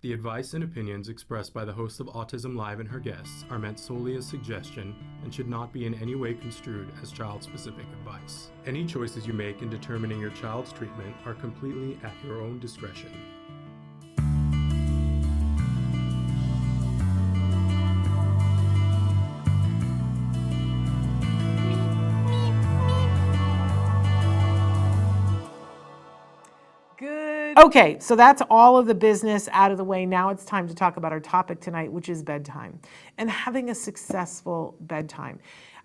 The advice and opinions expressed by the host of Autism Live and her guests are meant solely as suggestion and should not be in any way construed as child-specific advice. Any choices you make in determining your child's treatment are completely at your own discretion. Okay, so that's all of the business out of the way. Now it's time to talk about our topic tonight, which is bedtime and having a successful bedtime.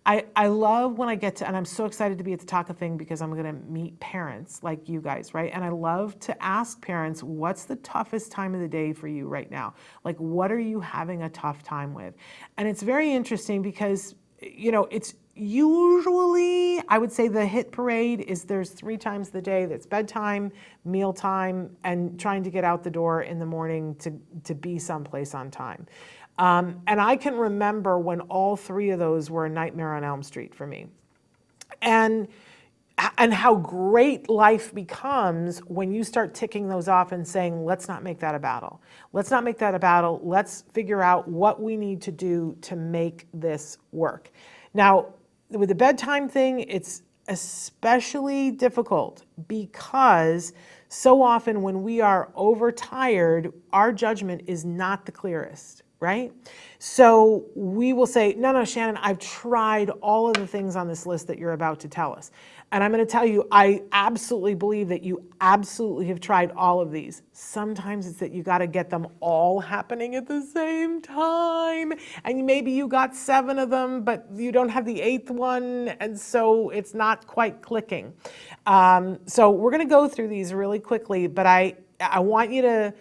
I love when I get to, and I'm so excited to be at the Talk of Thing because I'm going to meet parents like you guys, right? And I love to ask parents, what's the toughest time of the day for you right now? Like, what are you having a tough time with? And it's very interesting because, you know, it's usually, I would say the hit parade is there's 3 times the day that's bedtime, mealtime, and trying to get out the door in the morning to be someplace on time. And I can remember when all 3 of those were a nightmare on Elm Street for me. And how great life becomes when you start ticking those off and saying, let's not make that a battle. Let's not make that a battle. Let's figure out what we need to do to make this work. Now, with the bedtime thing, it's especially difficult because so often when we are overtired, our judgment is not the clearest, right? So we will say, no, Shannon, I've tried all of the things on this list that you're about to tell us. And I'm going to tell you, I absolutely believe that you absolutely have tried all of these. Sometimes it's that you got to get them all happening at the same time. And maybe you got 7 of them, but you don't have the 8th one. And so it's not quite clicking. So we're going to go through these really quickly, but I want you to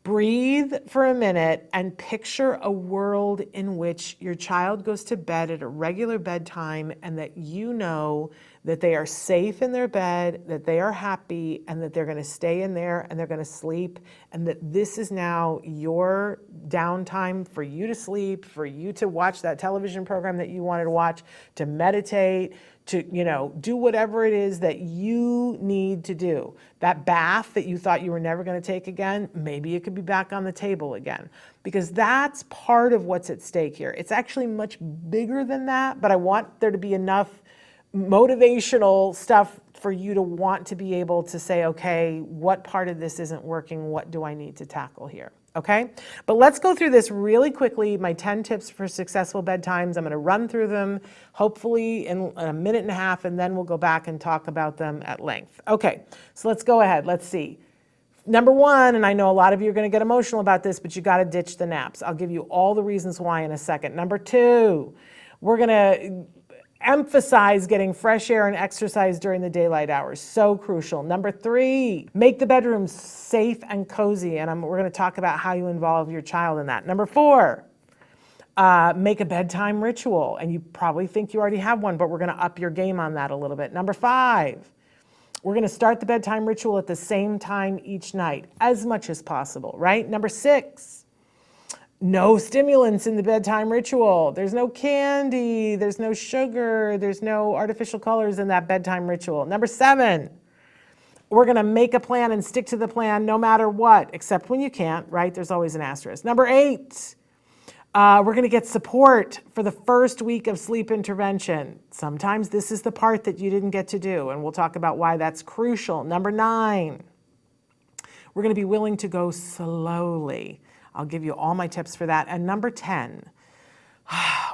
breathe for a minute and picture a world in which your child goes to bed at a regular bedtime and that you know that they are safe in their bed, that they are happy, and that they're going to stay in there and they're going to sleep, and that this is now your downtime for you to sleep, for you to watch that television program that you wanted to watch, to meditate, to, you know, do whatever it is that you need to do. That bath that you thought you were never going to take again, maybe it could be back on the table again, because that's part of what's at stake here. It's actually much bigger than that, but I want there to be enough motivational stuff for you to want to be able to say, okay, what part of this isn't working? What do I need to tackle here? Okay, but let's go through this really quickly. My 10 tips for successful bedtimes. I'm going to run through them, hopefully in a minute and a half, and then we'll go back and talk about them at length. Okay, so let's go ahead. Let's see. Number 1, and I know a lot of you are going to get emotional about this, but you got to ditch the naps. I'll give you all the reasons why in a second. Number 2, we're going to emphasize getting fresh air and exercise during the daylight hours. So crucial. Number 3, make the bedroom safe and cozy. And we're going to talk about how you involve your child in that. Number 4, make a bedtime ritual. And you probably think you already have one, but we're going to up your game on that a little bit. Number 5, we're going to start the bedtime ritual at the same time each night, as much as possible, right? Number 6, no stimulants in the bedtime ritual. There's no candy, there's no sugar, there's no artificial colors in that bedtime ritual. Number 7, we're going to make a plan and stick to the plan no matter what, except when you can't, right? There's always an asterisk. Number 8, we're going to get support for the first week of sleep intervention. Sometimes this is the part that you didn't get to do, and we'll talk about why that's crucial. Number 9, we're going to be willing to go slowly. I'll give you all my tips for that. And number 10,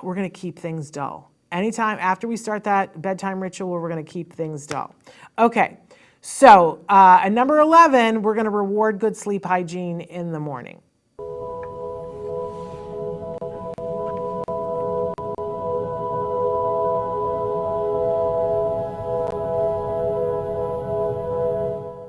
we're going to keep things dull. Anytime after we start that bedtime ritual, we're going to keep things dull. Okay, so and number 11, we're going to reward good sleep hygiene in the morning.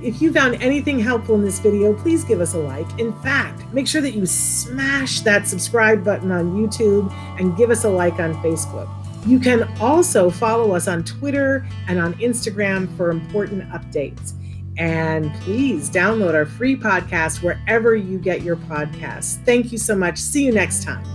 If you found anything helpful in this video, please give us a like. In fact, make sure that you smash that subscribe button on YouTube and give us a like on Facebook. You can also follow us on Twitter and on Instagram for important updates. And please download our free podcast wherever you get your podcasts. Thank you so much. See you next time.